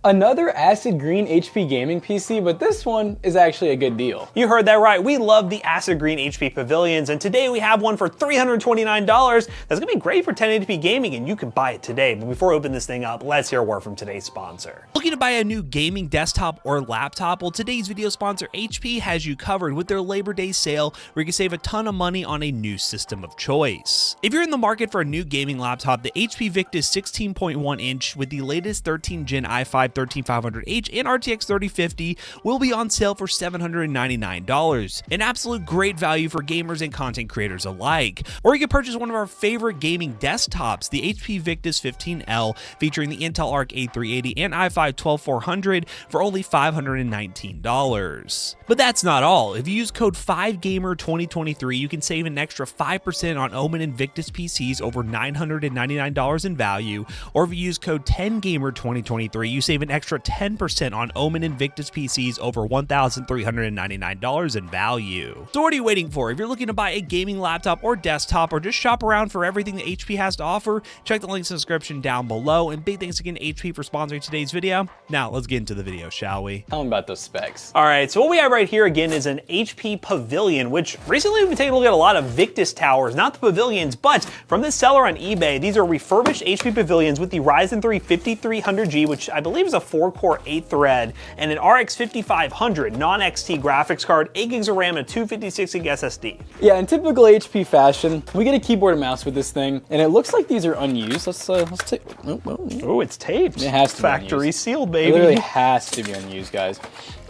Another acid green HP gaming PC, but this one is actually a good deal. You heard that right. We love the acid green HP Pavilions, and today we have one for $329. That's gonna be great for 1080p gaming, and you can buy it today. But before we open this thing up, let's hear a word from today's sponsor. Looking to buy a new gaming desktop or laptop? Well, today's video sponsor, HP, has you covered with their Labor Day sale, where you can save a ton of money on a new system of choice. If you're in the market for a new gaming laptop, the HP Victus 16.1 inch with the latest 13 Gen i5 13500H and RTX 3050 will be on sale for $799. An absolute great value for gamers and content creators alike. Or you can purchase one of our favorite gaming desktops, the HP Victus 15L, featuring the Intel Arc A380 and i5 12400 for only $519. But that's not all. If you use code 5GAMER2023, you can save an extra 5% on Omen and Victus PCs over $999 in value. Or if you use code 10GAMER2023, you save an extra 10% on Omen and Victus PCs over $1,399 in value. So what are you waiting for? If you're looking to buy a gaming laptop or desktop, or just shop around for everything that HP has to offer, check the links in the description down below. And big thanks again to HP for sponsoring today's video. Now let's get into the video, shall we? Tell them about those specs. All right, so what we have right here again is an HP Pavilion, which recently we've been taking a look at a lot of Victus towers, not the Pavilions, but from this seller on eBay, these are refurbished HP Pavilions with the Ryzen 3 5300G, which I believe is a 4-core 8-thread, and an RX 5500 non-XT graphics card, 8 gigs of RAM, and a 256 gig SSD. Yeah, in typical HP fashion, we get a keyboard and mouse with this thing, and it looks like these are unused. Let's take. Oh, it's taped. It has to factory be unused. sealed, baby. It literally has to be unused, guys.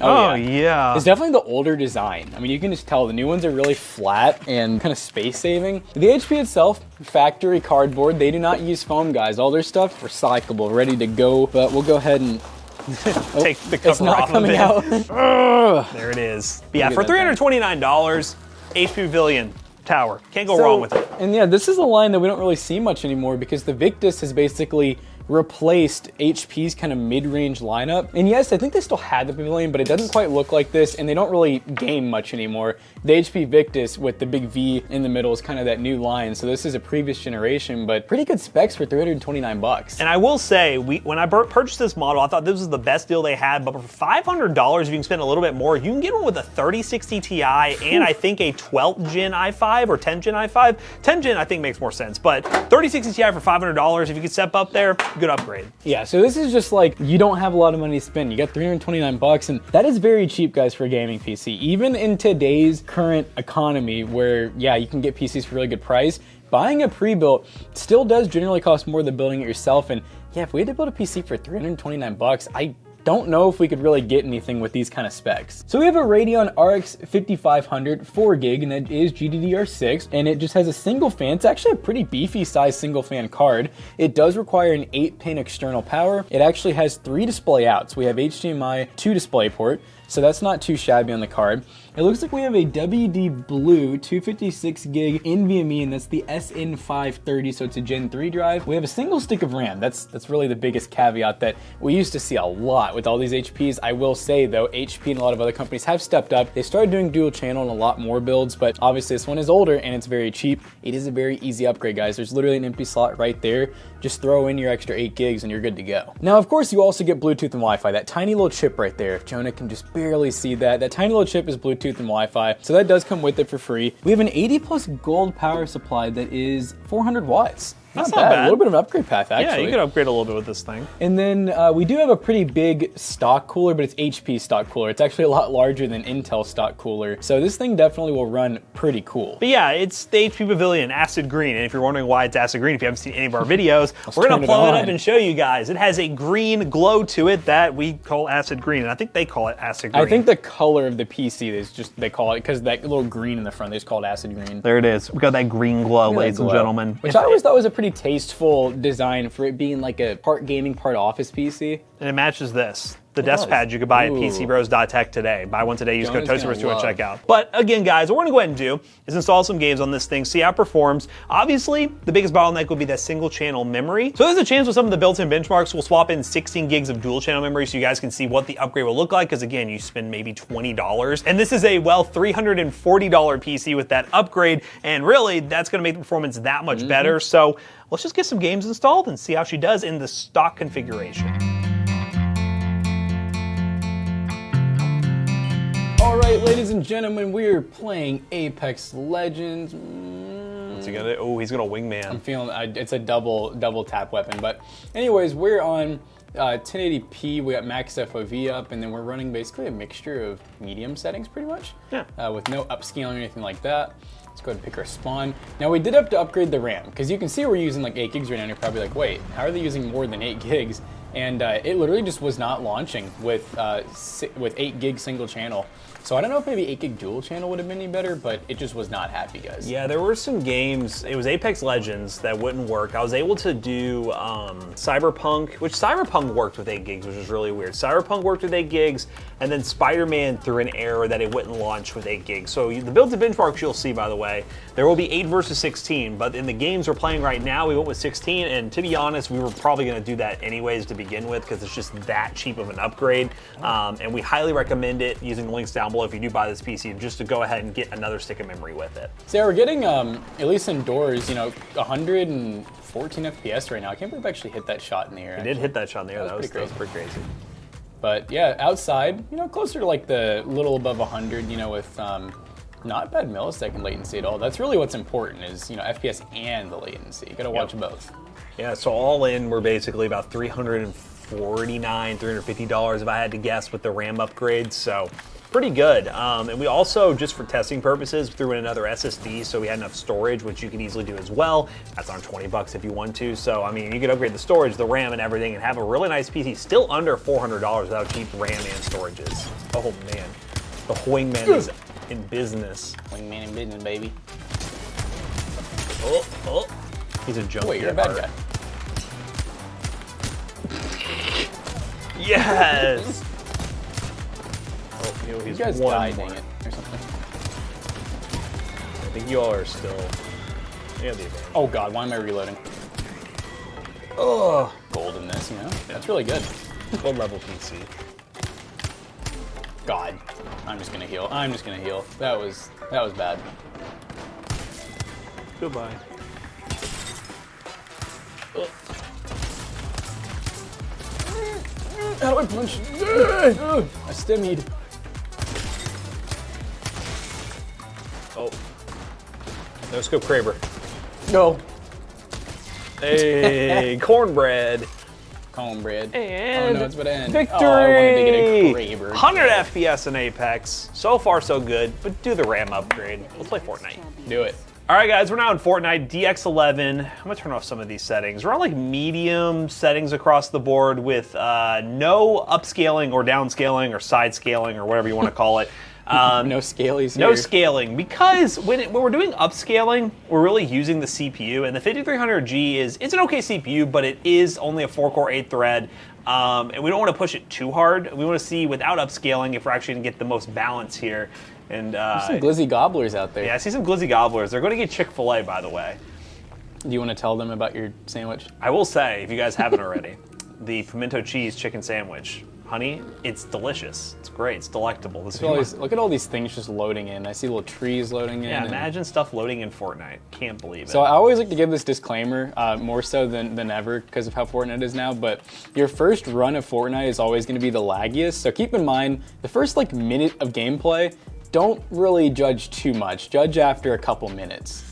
Oh yeah. It's definitely the older design. I mean, you can just tell the new ones are really flat and kind of space saving. The HP itself, factory cardboard. They do not use foam, guys. All their stuff recyclable, ready to go. But we'll go ahead and take the cover it's not off coming of it. out. There it is. But yeah, for $329, HP Pavilion tower. Can't go wrong with it. And yeah, this is a line that we don't really see much anymore because the Victus has basically replaced HP's kind of mid-range lineup. And yes, I think they still had the Pavilion, but it doesn't quite look like this, and they don't really game much anymore. The HP Victus with the big V in the middle is kind of that new line, so this is a previous generation, but pretty good specs for $329. And I will say, when I purchased this model, I thought this was the best deal they had, but for $500, if you can spend a little bit more, you can get one with a 3060 Ti and I think a 12th Gen i5 or 10th Gen i5. 10th Gen I think makes more sense, but 3060 Ti for $500, if you could step up there, good upgrade. Yeah, so this is just like, you don't have a lot of money to spend. You got $329, and that is very cheap, guys, for a gaming PC. Even in today's current economy where, yeah, you can get PCs for a really good price, buying a pre-built still does generally cost more than building it yourself. And yeah, if we had to build a PC for $329, I don't know if we could really get anything with these kind of specs. So we have a Radeon RX 5500 4 gig, and it is GDDR6, and it just has a single fan. It's actually a pretty beefy size single fan card. It does require an 8-pin external power. It actually has 3 display outs. We have HDMI 2 DisplayPort, so that's not too shabby on the card. It looks like we have a WD Blue 256 gig NVMe, and that's the SN530, so it's a Gen 3 drive. We have a single stick of RAM. That's really the biggest caveat that we used to see a lot with all these HPs. I will say though, HP and a lot of other companies have stepped up. They started doing dual channel and a lot more builds, but obviously this one is older and it's very cheap. It is a very easy upgrade, guys. There's literally an empty slot right there. Just throw in your extra 8 gigs and you're good to go. Now, of course, you also get Bluetooth and Wi-Fi. That tiny little chip right there, if Jonah can just barely see that, that tiny little chip is Bluetooth and Wi-Fi, so that does come with it for free. We have an 80+ gold power supply that is 400 watts. That's not bad. A little bit of an upgrade path, actually. Yeah, you could upgrade a little bit with this thing. And then we do have a pretty big stock cooler, but it's HP stock cooler. It's actually a lot larger than Intel stock cooler. So this thing definitely will run pretty cool. But yeah, it's the HP Pavilion acid green. And if you're wondering why it's acid green, if you haven't seen any of our videos, we're gonna plug it up and show you guys. It has a green glow to it that we call acid green. And I think they call it acid green. I think the color of the PC is just, they call it, because that little green in the front, they just call it acid green. There it is. We got that green glow, ladies and gentlemen. Which I always thought was a pretty tasteful design for it being like a part gaming, part office PC. And it matches this. The desk pad you could buy at PCBros.tech today. Buy one today, use code TOASTYBROS to check out. But again, guys, what we're gonna go ahead and do is install some games on this thing, see how it performs. Obviously, the biggest bottleneck would be that single channel memory. So there's a chance with some of the built-in benchmarks, we'll swap in 16 gigs of dual channel memory so you guys can see what the upgrade will look like, because again, you spend maybe $20. And this is a, well, $340 PC with that upgrade, and really, that's gonna make the performance that much better. So let's just get some games installed and see how she does in the stock configuration. right, ladies and gentlemen, we're playing Apex Legends. What's he gonna? Oh, he's gonna wingman. I'm feeling it's a double tap weapon. But anyways, we're on 1080p. We got max FOV up, and then we're running basically a mixture of medium settings, pretty much. Yeah. With no upscaling or anything like that. Let's go ahead and pick our spawn. Now we did have to upgrade the RAM because you can see we're using like 8 gigs right now. And you're probably like, wait, how are they using more than 8 gigs? And it literally just was not launching with 8 gig single channel. So I don't know if maybe 8 gig dual channel would have been any better, but it just was not happy, guys. Yeah, there were some games, it was Apex Legends that wouldn't work. I was able to do Cyberpunk, which Cyberpunk worked with 8 gigs, which was really weird. Cyberpunk worked with 8 gigs, and then Spider-Man threw an error that it wouldn't launch with 8 gigs. So the builds and benchmarks you'll see, by the way, there will be 8 versus 16, but in the games we're playing right now, we went with 16, and to be honest, we were probably gonna do that anyways to begin with, because it's just that cheap of an upgrade. And we highly recommend it, using the links down below if you do buy this PC, just to go ahead and get another stick of memory with it. So yeah, we're getting, at least indoors, 114 FPS right now. I can't believe I actually hit that shot in the air. You did hit that shot in the air. That was pretty crazy. But yeah, outside, closer to like the little above 100, with not bad millisecond latency at all. That's really what's important is, FPS and the latency. You gotta watch both. Yeah, so all in, we're basically about $349, $350 if I had to guess with the RAM upgrades, so pretty good. And we also, just for testing purposes, threw in another SSD, so we had enough storage, which you can easily do as well. That's on 20 bucks if you want to. So, I mean, you could upgrade the storage, the RAM, and everything, and have a really nice PC, still under $400 without cheap RAM and storages. Oh man, the wingman is in business. Wingman in business, baby. Oh, he's a junkie. Wait, you're a bad guy. Yes! You guys died, dang it, or something. I think you all are still. You have the advantage. Oh god, why am I reloading? Oh, gold in this, That's really good. Gold level PC. God, I'm just gonna heal. That was bad. Goodbye. Oh. How do I punch? I stimmied. Oh. No scope Kraber. No. Hey, cornbread. Cornbread. And oh no, it's about to end. victory! Oh, I wanted to get a Kraber. 100 FPS in Apex. So far, so good. But do the RAM upgrade. Let's play Fortnite. Do it. All right, guys, we're now in Fortnite, DX11. I'm gonna turn off some of these settings. We're on like medium settings across the board with no upscaling or downscaling or side scaling or whatever you wanna call it. No scalies here. No scaling, because when we're doing upscaling, we're really using the CPU, and the 5300G it's an okay CPU, but it is only a 4-core 8-thread, and we don't want to push it too hard. We want to see, without upscaling, if we're actually going to get the most balance here. And there's some glizzy gobblers out there. Yeah, I see some glizzy gobblers. They're going to get Chick-fil-A, by the way. Do you want to tell them about your sandwich? I will say, if you guys haven't already, the pimento cheese chicken sandwich. Honey, it's delicious. It's great. It's delectable. Look at all these things just loading in. I see little trees loading in. Yeah, imagine stuff loading in Fortnite. Can't believe it. So I always like to give this disclaimer, more so than ever because of how Fortnite is now, but your first run of Fortnite is always going to be the laggiest. So keep in mind, the first minute of gameplay, don't really judge too much. Judge after a couple minutes.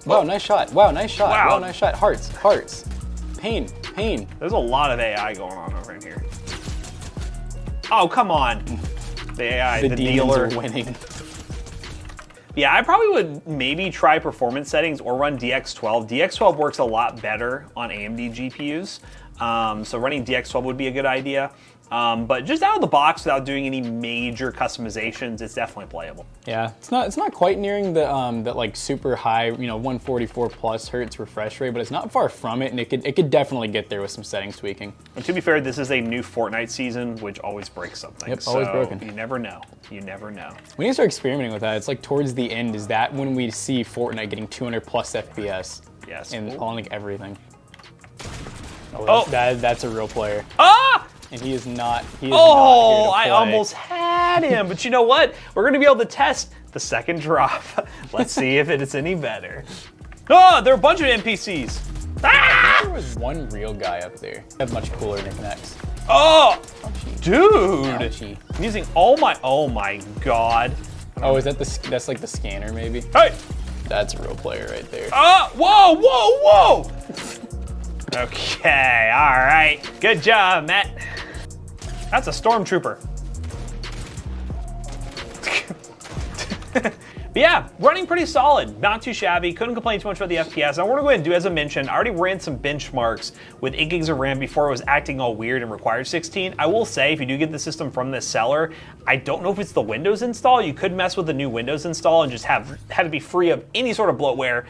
Wow, nice shot. Wow, nice shot. Wow, nice shot. Hearts. Pain. There's a lot of AI going on over in here. Oh, come on. The AI, the dealer. Are winning. Yeah, I probably would maybe try performance settings or run DX12. DX12 works a lot better on AMD GPUs. So running DX12 would be a good idea. But just out of the box without doing any major customizations, it's definitely playable. Yeah, it's not quite nearing the that like super high, 144 plus hertz refresh rate, but it's not far from it, and it could definitely get there with some settings tweaking. And to be fair, this is a new Fortnite season, which always breaks something. Yep, always broken. You never know. You never know. We need to start experimenting with that. It's like towards the end, is that when we see Fortnite getting 200 plus FPS? Yes. And on like everything. Oh, that's a real player. Ah! And he is not. Oh, I almost had him. But you know what? We're going to be able to test the second drop. Let's see if it's any better. Oh, there are a bunch of NPCs. Ah! There was one real guy up there. They have much cooler knickknacks. Oh! Dude. Ouchie. I'm using all my, oh my God. Oh, is that that's like the scanner maybe? Hey. That's a real player right there. Whoa, whoa, whoa. Okay, all right. Good job, Matt. That's a stormtrooper. But yeah, running pretty solid, not too shabby, couldn't complain too much about the FPS. Now we're gonna go ahead and do, as I mentioned, I already ran some benchmarks with 8 gigs of RAM before it was acting all weird and required 16. I will say, if you do get the system from this seller, I don't know if it's the Windows install. You could mess with the new Windows install and just have to be free of any sort of bloatware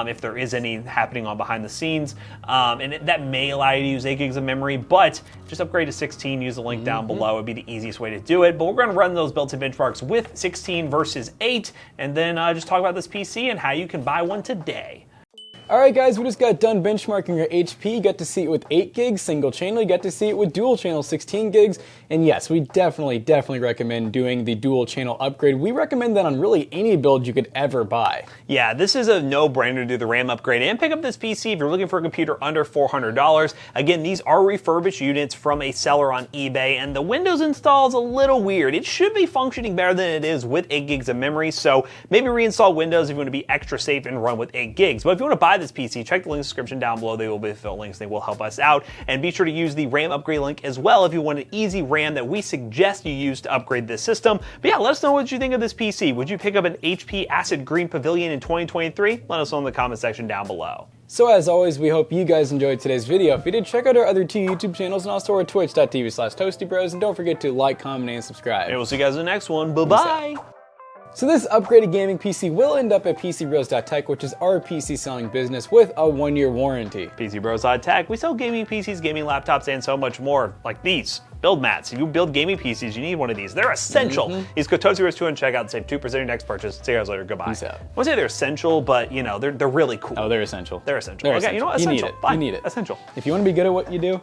if there is any happening on behind the scenes. That may allow you to use 8 gigs of memory, but just upgrade to 16, use the link down below. It'd be the easiest way to do it. But we're gonna run those built-in benchmarks with 16 versus 8, and then just talk about this PC and how you can buy one today. All right, guys, we just got done benchmarking our HP. You got to see it with 8 gigs, single channel. You got to see it with dual channel, 16 gigs. And yes, we definitely recommend doing the dual channel upgrade. We recommend that on really any build you could ever buy. Yeah, this is a no-brainer to do the RAM upgrade and pick up this PC if you're looking for a computer under $400. Again, these are refurbished units from a seller on eBay, and the Windows install is a little weird. It should be functioning better than it is with 8 gigs of memory, so maybe reinstall Windows if you want to be extra safe and run with 8 gigs. But if you want to buy this PC, check the link in the description down below. They will be affiliate links. They will help us out. And be sure to use the RAM upgrade link as well if you want an easy RAM that we suggest you use to upgrade this system. But yeah, let us know what you think of this PC. Would you pick up an HP Acid Green Pavilion in 2023? Let us know in the comment section down below. So as always, we hope you guys enjoyed today's video. If you did, check out our other 2 YouTube channels and also our twitch.tv/ToastyBros. And don't forget to like, comment, and subscribe. And we'll see you guys in the next one. Bye-bye. So this upgraded gaming PC will end up at PCBros.tech, which is our PC selling business with a 1-year warranty. PCBros.tech, we sell gaming PCs, gaming laptops, and so much more, like these. Build mats. If you build gaming PCs, you need one of these. They're essential. Use code ToastyBros2 and check out and save 2% of your next purchase. See you guys later. Goodbye. Peace out. I won't say they're essential, but you know, they're really cool. Oh, they're essential. They're essential. They're Okay, essential. you know what? Essential. You need it. Bye. You need it. Essential. If you want to be good at what you do,